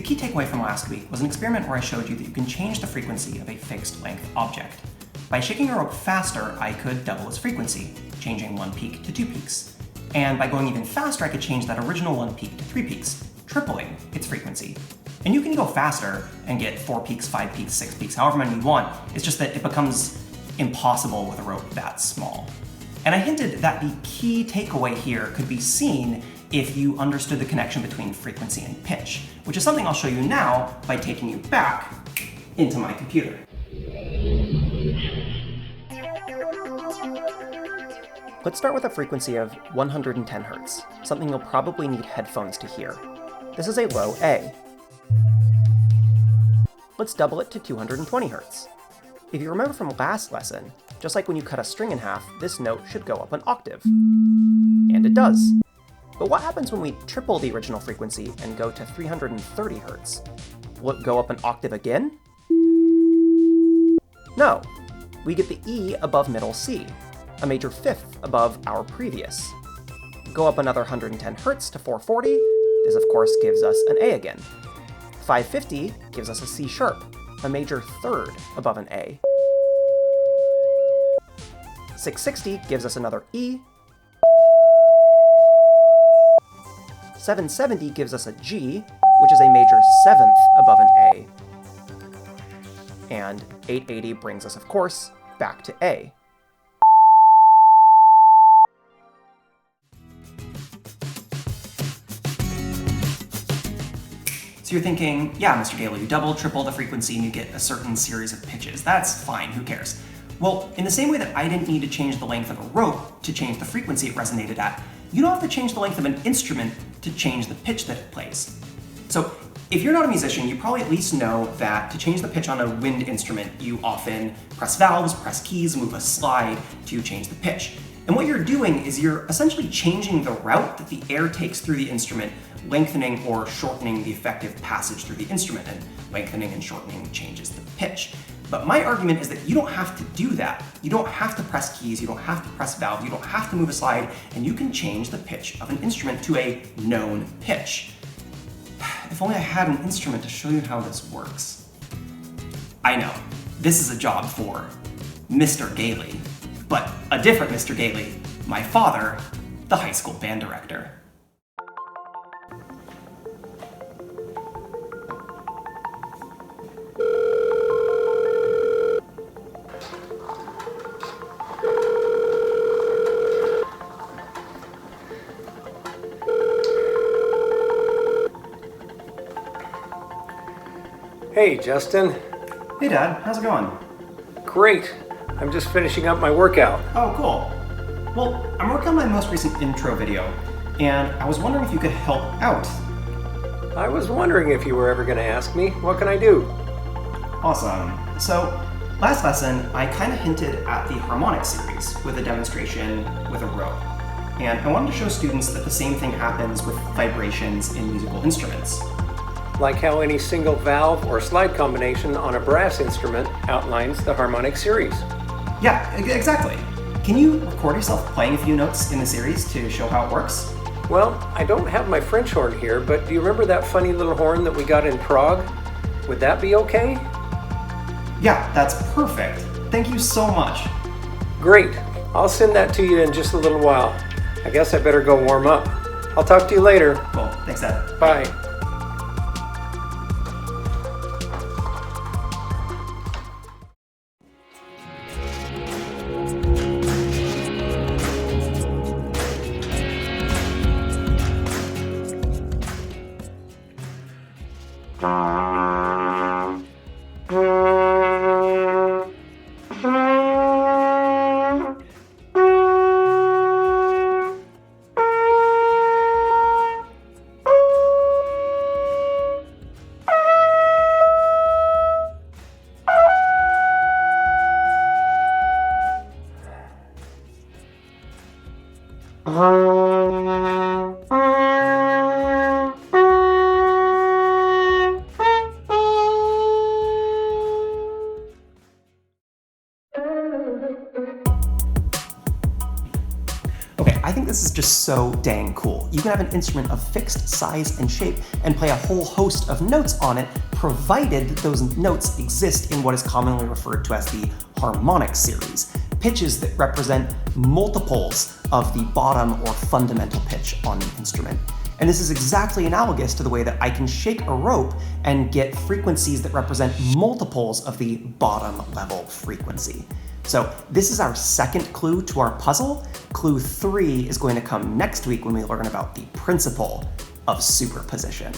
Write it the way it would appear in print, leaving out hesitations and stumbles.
key takeaway from last week was an experiment where I showed you that you can change the frequency of a fixed length object. By shaking a rope faster, I could double its frequency, changing one peak to 2 peaks. And by going even faster, I could change that original 1 peak to 3 peaks, tripling its frequency. And you can go faster and get 4 peaks, 5 peaks, 6 peaks, however many you want. It's just that it becomes impossible with a rope that small. And I hinted that the key takeaway here could be seen if you understood the connection between frequency and pitch, which is something I'll show you now by taking you back into my computer. Let's start with a frequency of 110 Hz, something you'll probably need headphones to hear. This is a low A. Let's double it to 220 Hz. If you remember from last lesson, just like when you cut a string in half, this note should go up an octave. And it does. But what happens when we triple the original frequency and go to 330 Hz? Will it go up an octave again? No. We get the E above middle C, a major fifth above our previous. Go up another 110 Hz to 440, this of course gives us an A again. 550 gives us a C sharp, a major third above an A. 660 gives us another E. 770 gives us a G, which is a major seventh above an A. And 880 brings us, of course, back to A. So you're thinking, yeah, Mr. Gaylor, you double, triple the frequency and you get a certain series of pitches. That's fine, who cares? Well, in the same way that I didn't need to change the length of a rope to change the frequency it resonated at, you don't have to change the length of an instrument to change the pitch that it plays. So if you're not a musician, you probably at least know that to change the pitch on a wind instrument, you often press valves, press keys, move a slide to change the pitch. And what you're doing is you're essentially changing the route that the air takes through the instrument, lengthening or shortening the effective passage through the instrument, and lengthening and shortening changes the pitch. But my argument is that you don't have to do that. You don't have to press keys, you don't have to press valves, you don't have to move a slide, and you can change the pitch of an instrument to a known pitch. If only I had an instrument to show you how this works. I know, this is a job for Mr. Gailey, but a different Mr. Gailey, my father, the high school band director. Hey, Justin. Hey Dad, how's it going? Great. I'm just finishing up my workout. Oh, cool. Well, I'm working on my most recent intro video, and I was wondering if you could help out. I was wondering if you were ever going to ask me. What can I do? Awesome. So, last lesson, I kind of hinted at the Harmonic series with a demonstration with a rope. And I wanted to show students that the same thing happens with vibrations in musical instruments. Like how any single valve or slide combination on a brass instrument outlines the harmonic series. Yeah, exactly. Can you record yourself playing a few notes in the series to show how it works? Well, I don't have my French horn here, but do you remember that funny little horn that we got in Prague? Would that be okay? Yeah, that's perfect. Thank you so much. Great. I'll send that to you in just a little while. I guess I better go warm up. I'll talk to you later. Cool. Thanks, Dad. Bye. this is just so dang cool. You can have an instrument of fixed size and shape and play a whole host of notes on it, provided those notes exist in what is commonly referred to as the harmonic series, pitches that represent multiples of the bottom or fundamental pitch on the instrument. And this is exactly analogous to the way that I can shake a rope and get frequencies that represent multiples of the bottom level frequency. So this is our second clue to our puzzle. Clue 3 is going to come next week when we learn about the principle of superposition.